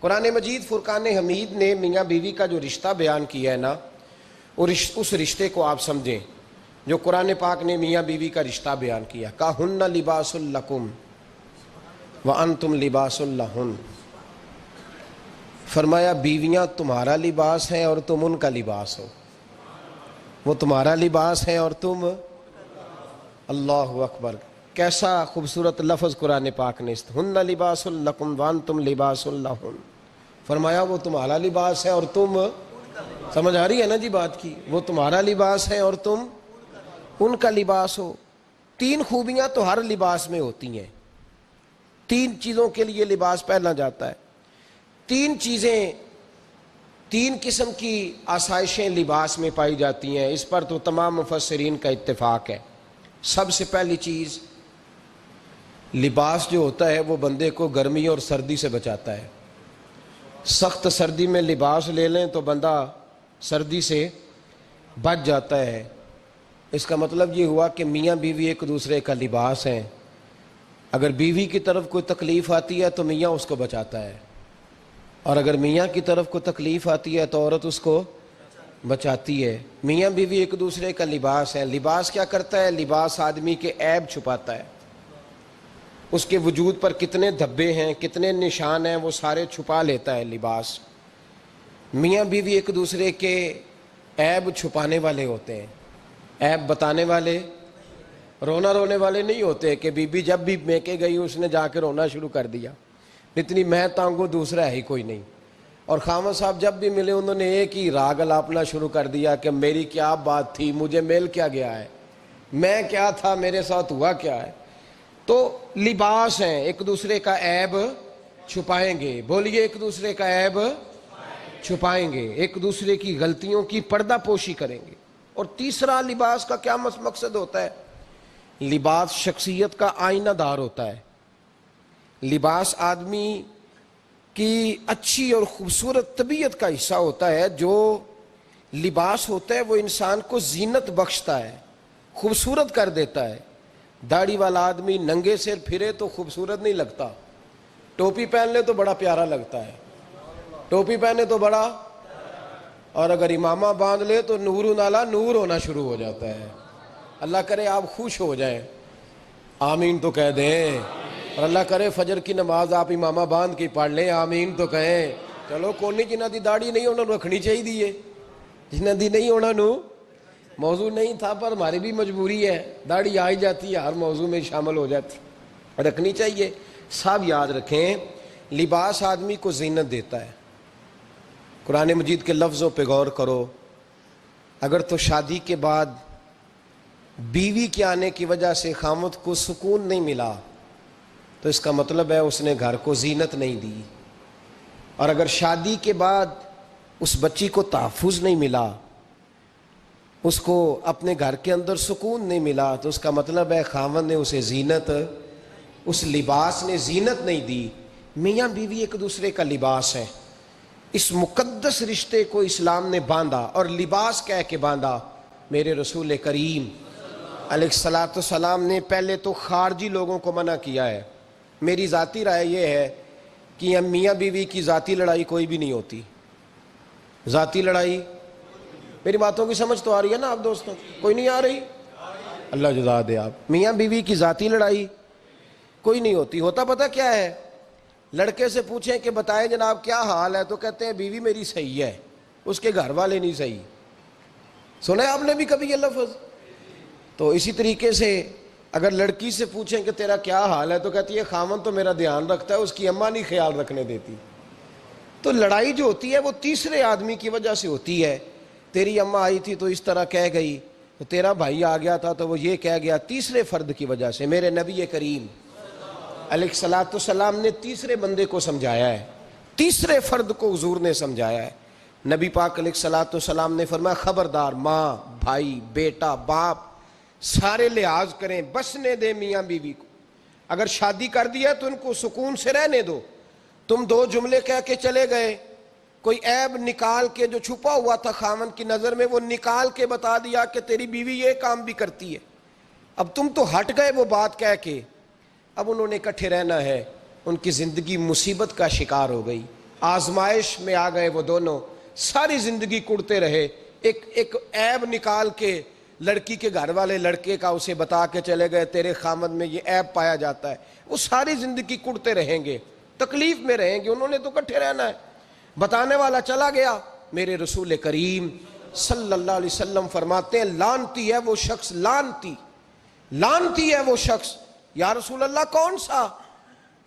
قرآن مجید فرقان حمید نے میاں بیوی کا جو رشتہ بیان کیا ہے نا، اس رشتے کو آپ سمجھیں جو قرآن پاک نے میاں بیوی کا رشتہ بیان کیا۔ کہن لباس لکم وانتم لباس لہن، فرمایا بیویاں تمہارا لباس ہیں اور تم ان کا لباس ہو۔ وہ تمہارا لباس ہے اور تم، اللہ اکبر، کیسا خوبصورت لفظ قرآن پاک نے، ہن لباس لکم وانتم لباس لہن، فرمایا وہ تمہارا لباس ہے اور تم، سمجھ آ رہی ہے نا جی بات کی، وہ تمہارا لباس ہے اور تم ان کا لباس ہو۔ تین خوبیاں تو ہر لباس میں ہوتی ہیں، تین چیزوں کے لیے لباس پہنا جاتا ہے، تین چیزیں، تین قسم کی آسائشیں لباس میں پائی جاتی ہیں، اس پر تو تمام مفسرین کا اتفاق ہے۔ سب سے پہلی چیز، لباس جو ہوتا ہے وہ بندے کو گرمی اور سردی سے بچاتا ہے۔ سخت سردی میں لباس لے لیں تو بندہ سردی سے بچ جاتا ہے۔ اس کا مطلب یہ ہوا کہ میاں بیوی ایک دوسرے کا لباس ہیں۔ اگر بیوی کی طرف کوئی تکلیف آتی ہے تو میاں اس کو بچاتا ہے، اور اگر میاں کی طرف کوئی تکلیف آتی ہے تو عورت اس کو بچاتی ہے۔ میاں بیوی ایک دوسرے کا لباس ہے۔ لباس کیا کرتا ہے؟ لباس آدمی کے عیب چھپاتا ہے، اس کے وجود پر کتنے دھبے ہیں، کتنے نشان ہیں، وہ سارے چھپا لیتا ہے لباس۔ میاں بیوی ایک دوسرے کے عیب چھپانے والے ہوتے ہیں، عیب بتانے والے، رونا رونے والے نہیں ہوتے کہ بی بی جب بھی میکے گئی اس نے جا کے رونا شروع کر دیا، اتنی میں تانگو دوسرا ہے ہی کوئی نہیں۔ اور خامد صاحب جب بھی ملے انہوں نے ایک ہی راگ الاپنا شروع کر دیا کہ میری کیا بات تھی، مجھے مل کیا گیا ہے، میں کیا تھا، میرے ساتھ ہوا کیا ہے۔ تو لباس ہیں، ایک دوسرے کا عیب چھپائیں گے، بولیے ایک دوسرے کا عیب چھپائیں گے، ایک دوسرے کی غلطیوں کی پردہ پوشی کریں گے۔ اور تیسرا لباس کا کیا مقصد ہوتا ہے؟ لباس شخصیت کا آئینہ دار ہوتا ہے۔ لباس آدمی کی اچھی اور خوبصورت طبیعت کا حصہ ہوتا ہے۔ جو لباس ہوتا ہے وہ انسان کو زینت بخشتا ہے، خوبصورت کر دیتا ہے۔ داڑھی والا آدمی ننگے سر پھرے تو خوبصورت نہیں لگتا، ٹوپی پہن لے تو بڑا پیارا لگتا ہے، ٹوپی پہنے تو بڑا، اور اگر امامہ باندھ لے تو نور نالا نور ہونا شروع ہو جاتا ہے۔ اللہ کرے آپ خوش ہو جائیں، آمین تو کہہ دیں، اور اللہ کرے فجر کی نماز آپ امامہ باندھ کے پڑھ لیں، آمین تو کہیں۔ چلو کونی جنہ دی داڑھی نہیں انہوں نے رکھنی چاہیے دیئے، جنہ دی نہیں ہونا نو موضوع نہیں تھا، پر ہماری بھی مجبوری ہے، داڑھی آئی جاتی ہے ہر موضوع میں شامل ہو جاتی، رکھنی چاہیے۔ سب یاد رکھیں لباس آدمی کو زینت دیتا ہے۔ قرآن مجید کے لفظوں پہ غور کرو، اگر تو شادی کے بعد بیوی کے آنے کی وجہ سے خامد کو سکون نہیں ملا تو اس کا مطلب ہے اس نے گھر کو زینت نہیں دی، اور اگر شادی کے بعد اس بچی کو تحفظ نہیں ملا، اس کو اپنے گھر کے اندر سکون نہیں ملا، تو اس کا مطلب ہے خاوند نے اسے زینت، اس لباس نے زینت نہیں دی۔ میاں بیوی ایک دوسرے کا لباس ہے۔ اس مقدس رشتے کو اسلام نے باندھا، اور لباس کہہ کے باندھا۔ میرے رسول کریم علیہ السلام نے پہلے تو خارجی لوگوں کو منع کیا ہے۔ میری ذاتی رائے یہ ہے کہ میاں بیوی کی ذاتی لڑائی کوئی بھی نہیں ہوتی، ذاتی لڑائی، میری باتوں کی سمجھ تو آ رہی ہے نا آپ دوستوں؟ کوئی نہیں آ رہی؟ اللہ جزا دے آپ۔ میاں بیوی کی ذاتی لڑائی کوئی نہیں ہوتی۔ ہوتا پتہ کیا ہے؟ لڑکے سے پوچھیں کہ بتائیں جناب کیا حال ہے، تو کہتے ہیں بیوی میری صحیح ہے، اس کے گھر والے نہیں صحیح۔ سنا ہے آپ نے بھی کبھی یہ لفظ؟ تو اسی طریقے سے اگر لڑکی سے پوچھیں کہ تیرا کیا حال ہے، تو کہتی ہے خاوند تو میرا دھیان رکھتا ہے، اس کی اماں نہیں خیال رکھنے دیتی۔ تو لڑائی جو ہوتی ہے وہ تیسرے آدمی کی وجہ سے ہوتی ہے۔ تیری اماں آئی تھی تو اس طرح کہہ گئی، تو تیرا بھائی آ گیا تھا تو وہ یہ کہہ گیا، تیسرے فرد کی وجہ سے۔ میرے نبی کریم علیہ السلام نے تیسرے بندے کو سمجھایا ہے، تیسرے فرد کو حضور نے سمجھایا ہے۔ نبی پاک علیہ السلام نے فرمایا خبردار، ماں، بھائی، بیٹا، باپ سارے لحاظ کریں، بسنے دیں میاں بیوی کو۔ اگر شادی کر دیا تو ان کو سکون سے رہنے دو۔ تم دو جملے کہہ کے چلے گئے، کوئی عیب نکال کے جو چھپا ہوا تھا خاوند کی نظر میں وہ نکال کے بتا دیا کہ تیری بیوی یہ کام بھی کرتی ہے، اب تم تو ہٹ گئے وہ بات کہہ کے، اب انہوں نے اکٹھے رہنا ہے، ان کی زندگی مصیبت کا شکار ہو گئی۔ آزمائش میں آ گئے وہ دونوں، ساری زندگی کڑتے رہے، ایک عیب نکال کے لڑکی کے گھر والے لڑکے کا اسے بتا کے چلے گئے تیرے خامد میں یہ عیب پایا جاتا ہے، وہ ساری زندگی کڑتے رہیں گے، تکلیف میں رہیں گے، انہوں نے تو کٹھے رہنا ہے۔ بتانے والا چلا گیا، میرے رسول کریم صلی اللہ علیہ وسلم فرماتے ہیں لعنتی ہے وہ شخص، لعنتی ہے وہ شخص۔ یا رسول اللہ کون سا؟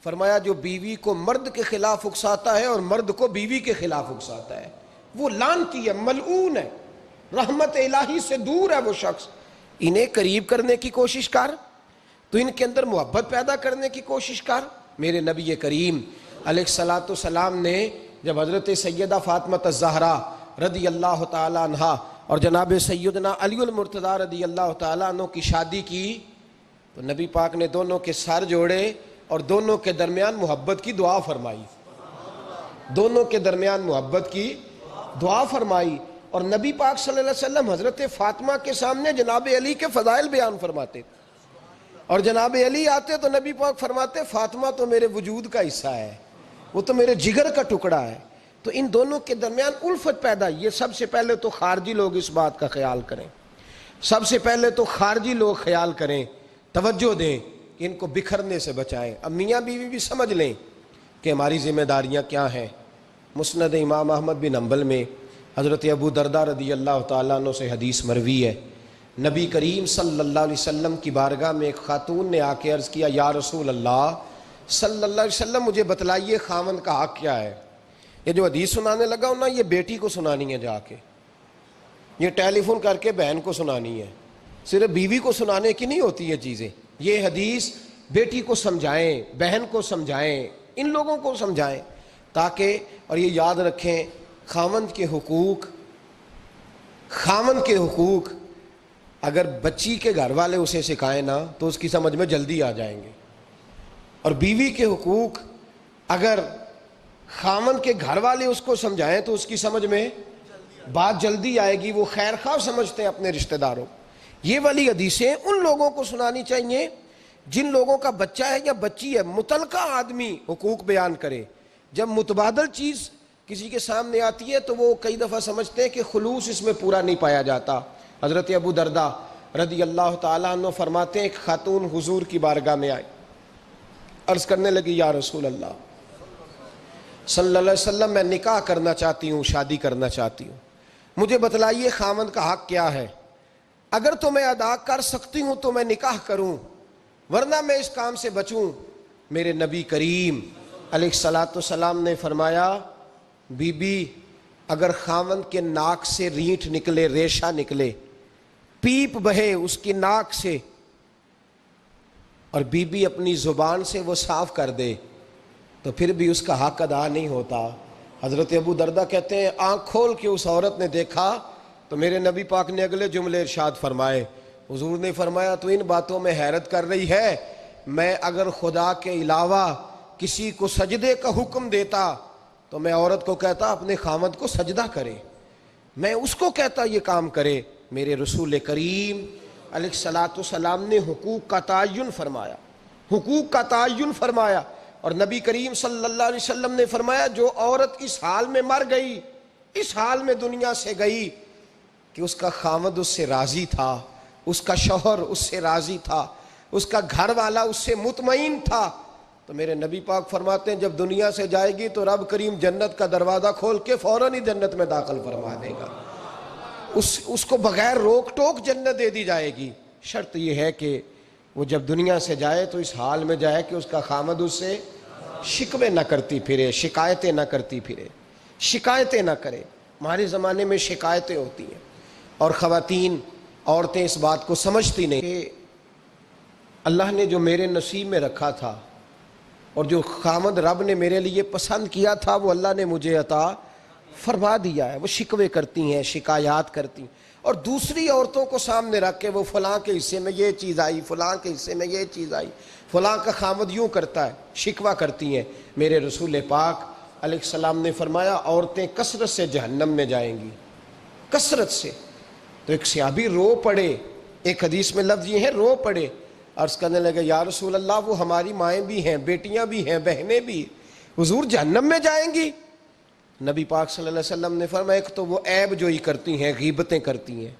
فرمایا جو بیوی کو مرد کے خلاف اکساتا ہے اور مرد کو بیوی کے خلاف اکساتا ہے، وہ لعنتی ہے، ملعون ہے، رحمت الہی سے دور ہے وہ شخص۔ انہیں قریب کرنے کی کوشش کر، تو ان کے اندر محبت پیدا کرنے کی کوشش کر۔ میرے نبی کریم علیہ الصلاۃ والسلام نے جب حضرت سیدہ فاطمہ الزہرا رضی اللہ تعالی عنہا اور جناب سیدنا علی المرتضیٰ رضی اللہ تعالی عنہ کی شادی کی تو نبی پاک نے دونوں کے سر جوڑے اور دونوں کے درمیان محبت کی دعا فرمائی، دونوں کے درمیان محبت کی دعا فرمائی۔ اور نبی پاک صلی اللہ علیہ وسلم حضرت فاطمہ کے سامنے جناب علی کے فضائل بیان فرماتے، اور جناب علی آتے تو نبی پاک فرماتے فاطمہ تو میرے وجود کا حصہ ہے، وہ تو میرے جگر کا ٹکڑا ہے۔ تو ان دونوں کے درمیان الفت پیدا، یہ سب سے پہلے تو خارجی لوگ اس بات کا خیال کریں، سب سے پہلے تو خارجی لوگ خیال کریں، توجہ دیں کہ ان کو بکھرنے سے بچائیں۔ اب میاں بیوی بھی سمجھ لیں کہ ہماری ذمہ داریاں کیا ہیں۔ مسند امام احمد بن حنبل میں حضرت ابو درداء رضی اللہ تعالیٰ عنہ سے حدیث مروی ہے، نبی کریم صلی اللہ علیہ وسلم کی بارگاہ میں ایک خاتون نے آ کے عرض کیا یا رسول اللہ صلی اللہ علیہ وسلم مجھے بتلائیے خاوند کا حق کیا ہے۔ یہ جو حدیث سنانے لگا ہوں نا، یہ بیٹی کو سنانی ہے، جا کے یہ ٹیلی فون کر کے بہن کو سنانی ہے، صرف بیوی کو سنانے کی نہیں ہوتی یہ چیزیں۔ یہ حدیث بیٹی کو سمجھائیں، بہن کو سمجھائیں، ان لوگوں کو سمجھائیں تاکہ، اور یہ یاد رکھیں خاوند کے حقوق اگر بچی کے گھر والے اسے سکھائیں نا تو اس کی سمجھ میں جلدی آ جائیں گے، اور بیوی کے حقوق اگر خاوند کے گھر والے اس کو سمجھائیں تو اس کی سمجھ میں بات جلدی آئے گی، وہ خیر خواہ سمجھتے ہیں اپنے رشتہ داروں۔ یہ والی حدیثیں ان لوگوں کو سنانی چاہیے جن لوگوں کا بچہ ہے یا بچی ہے، متعلقہ آدمی حقوق بیان کرے۔ جب متبادل چیز کسی کے سامنے آتی ہے تو وہ کئی دفعہ سمجھتے ہیں کہ خلوص اس میں پورا نہیں پایا جاتا۔ حضرت ابو درداء رضی اللہ تعالیٰ عنہ فرماتے ہیں ایک خاتون حضور کی بارگاہ میں آئی، عرض کرنے لگی یا رسول اللہ صلی اللہ علیہ وسلم میں نکاح کرنا چاہتی ہوں، شادی کرنا چاہتی ہوں، مجھے بتلائیے خاوند کا حق کیا ہے، اگر تو میں ادا کر سکتی ہوں تو میں نکاح کروں ورنہ میں اس کام سے بچوں۔ میرے نبی کریم علیہ الصلاۃ والسلام نے فرمایا بی بی اگر خاوند کے ناک سے رینٹ نکلے، ریشہ نکلے، پیپ بہے اس کی ناک سے، اور بی بی اپنی زبان سے وہ صاف کر دے تو پھر بھی اس کا حق ادا نہیں ہوتا۔ حضرت ابو درداء کہتے ہیں آنکھ کھول کے اس عورت نے دیکھا تو میرے نبی پاک نے اگلے جملے ارشاد فرمائے، حضور نے فرمایا تو ان باتوں میں حیرت کر رہی ہے، میں اگر خدا کے علاوہ کسی کو سجدے کا حکم دیتا تو میں عورت کو کہتا اپنے خاوند کو سجدہ کرے، میں اس کو کہتا یہ کام کرے۔ میرے رسول کریم علیہ الصلاۃ والسلام نے حقوق کا تعین فرمایا، حقوق کا تعین فرمایا، اور نبی کریم صلی اللہ علیہ وسلم نے فرمایا جو عورت اس حال میں مر گئی، اس حال میں دنیا سے گئی کہ اس کا خاوند اس سے راضی تھا، اس کا شوہر اس سے راضی تھا، اس کا گھر والا اس سے مطمئن تھا، تو میرے نبی پاک فرماتے ہیں جب دنیا سے جائے گی تو رب کریم جنت کا دروازہ کھول کے فوراً ہی جنت میں داخل فرما دے گا، اس کو بغیر روک ٹوک جنت دے دی جائے گی۔ شرط یہ ہے کہ وہ جب دنیا سے جائے تو اس حال میں جائے کہ اس کا خاوند اس سے شکوے نہ کرتی پھرے، شکایتیں نہ کرتی پھرے، شکایتیں نہ کرے۔ ہمارے زمانے میں شکایتیں ہوتی ہیں اور خواتین، عورتیں اس بات کو سمجھتی نہیں کہ اللہ نے جو میرے نصیب میں رکھا تھا اور جو خاوند رب نے میرے لیے پسند کیا تھا وہ اللہ نے مجھے عطا فرما دیا ہے۔ وہ شکوے کرتی ہیں، شکایات کرتی ہیں، اور دوسری عورتوں کو سامنے رکھ کے وہ فلاں کے حصے میں یہ چیز آئی، فلاں کے حصے میں یہ چیز آئی، فلاں کا خاوند یوں کرتا ہے، شکوہ کرتی ہیں۔ میرے رسول پاک علیہ السلام نے فرمایا عورتیں کثرت سے جہنم میں جائیں گی، کثرت سے۔ تو ایک صحابی رو پڑے، ایک حدیث میں لفظ یہ ہے رو پڑے، عرض کرنے لگے یا رسول اللہ وہ ہماری مائیں بھی ہیں، بیٹیاں بھی ہیں، بہنیں بھی، حضور جہنم میں جائیں گی؟ نبی پاک صلی اللہ علیہ وسلم نے فرمایا ایک تو وہ عیب جوئی کرتی ہیں، غیبتیں کرتی ہیں،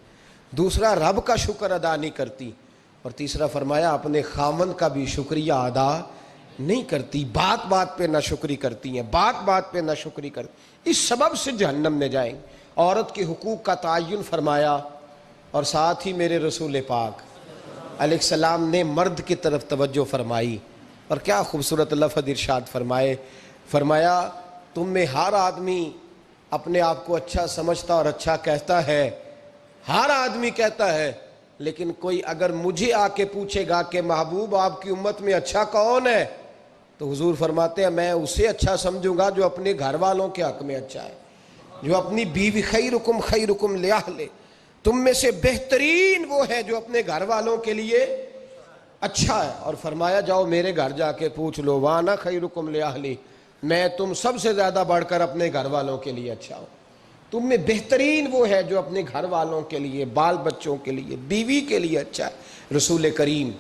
دوسرا رب کا شکر ادا نہیں کرتی، اور تیسرا فرمایا اپنے خامند کا بھی شکریہ ادا نہیں کرتی، بات بات پہ ناشکری کرتی ہیں، بات بات پہ ناشکری کرتی، اس سبب سے جہنم میں جائیں گے۔ عورت کے حقوق کا تعین فرمایا، اور ساتھ ہی میرے رسول پاک علیہ السلام نے مرد کی طرف توجہ فرمائی، اور کیا خوبصورت لفظ ارشاد فرمایا تم میں ہر آدمی اپنے آپ کو اچھا سمجھتا اور اچھا کہتا ہے، ہر آدمی کہتا ہے، لیکن کوئی اگر مجھے آ کے پوچھے گا کہ محبوب آپ کی امت میں اچھا کون ہے، تو حضور فرماتے ہیں میں اسے اچھا سمجھوں گا جو اپنے گھر والوں کے حق میں اچھا ہے، جو اپنی بیوی خیرکم لأہلہ، تم میں سے بہترین وہ ہے جو اپنے گھر والوں کے لیے اچھا ہے، اور فرمایا جاؤ میرے گھر جا کے پوچھ لو وانا خیرکم لأہلی، میں تم سب سے زیادہ بڑھ کر اپنے گھر والوں کے لیے اچھا ہوں، تم میں بہترین وہ ہے جو اپنے گھر والوں کے لیے، بال بچوں کے لیے، بیوی کے لیے اچھا ہے۔ رسول کریم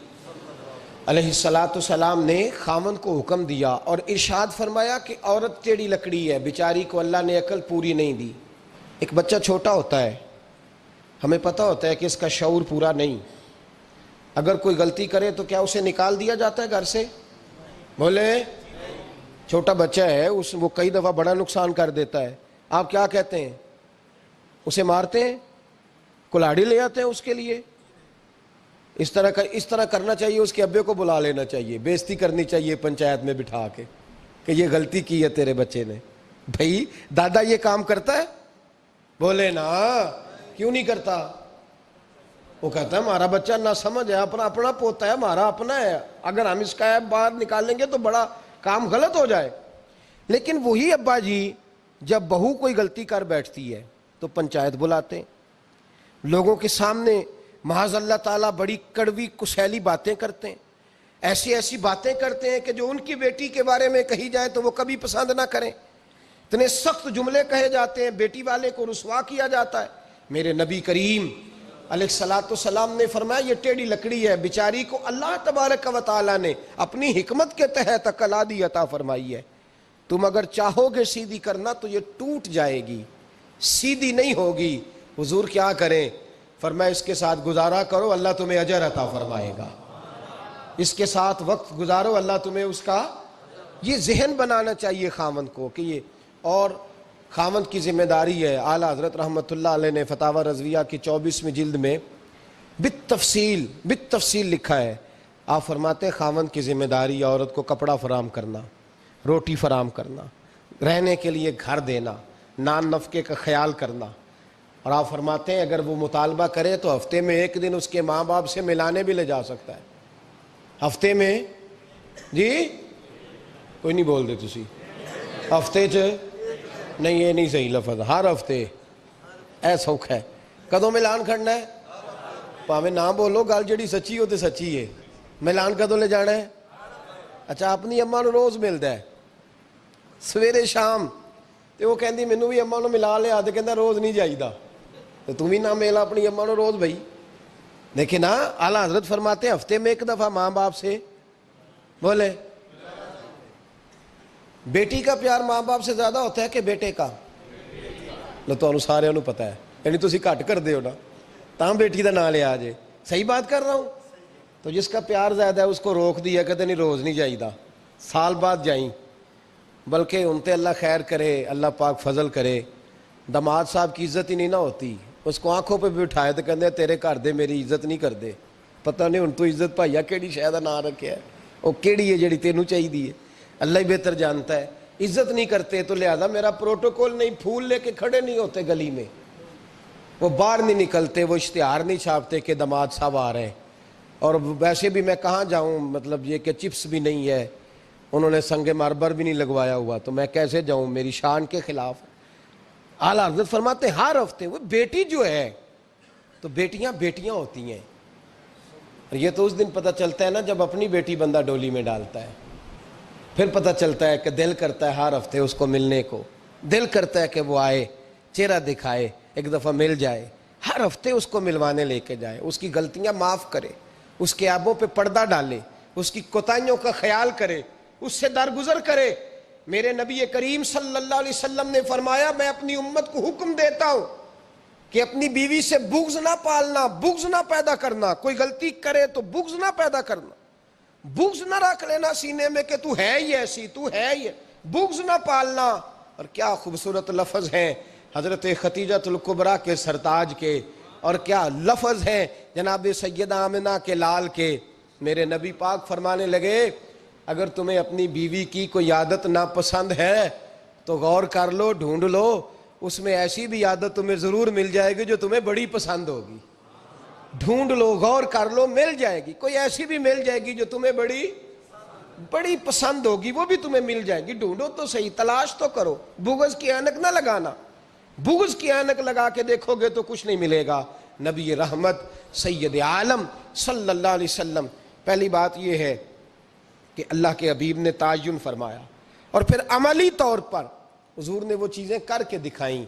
علیہ السلام نے خامن کو حکم دیا اور ارشاد فرمایا کہ عورت ٹیڑھی لکڑی ہے، بیچاری کو اللہ نے عقل پوری نہیں دی۔ ایک بچہ چھوٹا ہوتا ہے، ہمیں پتہ ہوتا ہے کہ اس کا شعور پورا نہیں، اگر کوئی غلطی کرے تو کیا اسے نکال دیا جاتا ہے گھر سے؟ بولے، چھوٹا بچہ ہے، وہ کئی دفعہ بڑا نقصان کر دیتا ہے، آپ کیا کہتے ہیں؟ اسے مارتے ہیں، کلاڑی لے آتے ہیں اس کے لیے؟ اس طرح کرنا چاہیے، اس کے ابے کو بلا لینا چاہیے، بےزتی کرنی چاہیے پنچایت میں بٹھا کے کہ یہ غلطی کی ہے تیرے بچے نے۔ بھائی دادا یہ کام کرتا ہے؟ بولے نا، کیوں نہیں کرتا؟ وہ کہتا ہے ہمارا بچہ نہ سمجھ ہے، اپنا پوتا ہے، ہمارا اپنا ہے، اگر ہم اس کا ایپ باہر نکالیں گے تو بڑا کام غلط ہو جائے۔ لیکن وہی ابا جی جب بہو کوئی غلطی کر بیٹھتی ہے تو پنچایت بلاتے ہیں، لوگوں کے سامنے معاذ اللہ تعالیٰ بڑی کڑوی کسیلی باتیں کرتے ہیں، ایسی باتیں کرتے ہیں کہ جو ان کی بیٹی کے بارے میں کہی جائے تو وہ کبھی پسند نہ کریں، اتنے سخت جملے کہے جاتے ہیں، بیٹی والے کو رسوا کیا جاتا ہے۔ میرے نبی کریم علیہ السلام نے فرمایا یہ ٹیڑھی لکڑی ہے، بیچاری کو اللہ تبارک و تعالیٰ نے اپنی حکمت کے تحت عقل عادی عطا فرمائی ہے، تم اگر چاہو گے سیدھی کرنا تو یہ ٹوٹ جائے گی، سیدھی نہیں ہوگی۔ حضور کیا کریں؟ فرمایا اس کے ساتھ گزارا کرو، اللہ تمہیں اجر عطا فرمائے گا، اس کے ساتھ وقت گزارو، اللہ تمہیں اس کا، یہ ذہن بنانا چاہیے خاوند کو کہ یہ، اور خاوند کی ذمہ داری ہے۔ اعلیٰ حضرت رحمۃ اللہ علیہ نے فتاوی رضویہ کی 24ویں جلد میں بالتفصیل لکھا ہے، آپ فرماتے ہیں خاوند کی ذمہ داری ہے عورت کو کپڑا فراہم کرنا، روٹی فراہم کرنا، رہنے کے لیے گھر دینا، نان نفقے کا خیال کرنا، اور آپ فرماتے ہیں اگر وہ مطالبہ کرے تو ہفتے میں ایک دن اس کے ماں باپ سے ملانے بھی لے جا سکتا ہے، ہفتے میں، جی کوئی نہیں بول دے تسی، ہفتے نہیں، یہ نہیں صحیح لفظ، ہر ہفتے اے سوکھ ہے، کدوں ملان کھڑنا ہے؟ پاویں نہ بولو، گل جڑی سچی ہو تے سچی ہے، ملان کدوں لے جانا ہے؟ اچھا اپنی اماں نو روز ملدا ہے سویرے شام، تے وہ کہندی مینوں بھی اماں نو ملا لیا، تے کہندا روز نہیں جائیدا، تو تم بھی نہ ملا اپنی اماں نو روز بھائی۔ لیکن اعلیٰ حضرت فرماتے ہیں ہفتے میں ایک دفعہ ماں باپ سے، بولے، بیٹی کا پیار ماں باپ سے زیادہ ہوتا ہے کہ بیٹے کا؟ لو تو سارے نو پتہ ہے، یعنی تسی گھٹ کر دے ہو نا، تاں بیٹی دا نام لیا جے، صحیح بات کر رہا ہوں؟ تو جس کا پیار زیادہ ہے اس کو روک دیا، کہتے نہیں روز نہیں جائیدا، سال بعد جائیں، بلکہ ان تے اللہ خیر کرے، اللہ پاک فضل کرے، داماد صاحب کی عزت ہی نہیں نہ ہوتی، اس کو آنکھوں پہ بھی اٹھائے تو کہتے تیرے گھر دے میری عزت نہیں کر دے، پتہ نہیں ان تو عزت بھائیا کیڑی شاید نہ رکھیا ہے، وہ کیڑی ہے جڑی تینوں چاہیے ہے، اللہ ہی بہتر جانتا ہے، عزت نہیں کرتے تو لہذا میرا پروٹوکول نہیں، پھول لے کے کھڑے نہیں ہوتے گلی میں، وہ باہر نہیں نکلتے، وہ اشتہار نہیں چھاپتے کہ داماد صاحب آ رہے ہیں، اور ویسے بھی میں کہاں جاؤں، مطلب یہ کہ چپس بھی نہیں ہے، انہوں نے سنگ مرمر بھی نہیں لگوایا ہوا، تو میں کیسے جاؤں، میری شان کے خلاف۔ اعلیٰ حضرت فرماتے ہیں ہر ہفتے وہ بیٹی جو ہے، تو بیٹیاں بیٹیاں ہوتی ہیں، اور یہ تو اس دن پتہ چلتا ہے نا جب اپنی بیٹی بندہ ڈولی میں ڈالتا ہے، پھر پتہ چلتا ہے کہ دل کرتا ہے ہر ہفتے اس کو ملنے کو، دل کرتا ہے کہ وہ آئے، چہرہ دکھائے، ایک دفعہ مل جائے، ہر ہفتے اس کو ملوانے لے کے جائے، اس کی غلطیاں معاف کرے، اس کے عیبوں پہ پردہ ڈالے، اس کی کوتاہیوں کا خیال کرے، اس سے درگزر کرے، میرے نبی کریم صلی اللہ علیہ وسلم نے فرمایا میں اپنی امت کو حکم دیتا ہوں کہ اپنی بیوی سے بغض نہ پالنا، بغض نہ پیدا کرنا، کوئی غلطی کرے تو بغض نہ پیدا کرنا، بغض نہ رکھ لینا سینے میں کہ تو ہے ہی ایسی، تو ہے ہی، بغض نہ پالنا۔ اور کیا خوبصورت لفظ ہیں حضرت خدیجہ الکبریٰ کے سرتاج کے، اور کیا لفظ ہیں جناب سیدہ آمنہ کے لال کے۔ میرے نبی پاک فرمانے لگے اگر تمہیں اپنی بیوی کی کوئی عادت ناپسند ہے تو غور کر لو، ڈھونڈ لو، اس میں ایسی بھی عادت تمہیں ضرور مل جائے گی جو تمہیں بڑی پسند ہوگی۔ ڈھونڈ لو، غور کر لو، مل جائے گی، کوئی ایسی بھی مل جائے گی جو تمہیں بڑی پسند ہوگی، وہ بھی تمہیں مل جائے گی۔ ڈھونڈو تو صحیح، تلاش تو کرو، بغض کی اینک نہ لگانا، بغض کی اینک لگا کے دیکھو گے تو کچھ نہیں ملے گا۔ نبی رحمت سید عالم صلی اللہ علیہ وسلم، پہلی بات یہ ہے کہ اللہ کے حبیب نے تعین فرمایا، اور پھر عملی طور پر حضور نے وہ چیزیں کر کے دکھائیں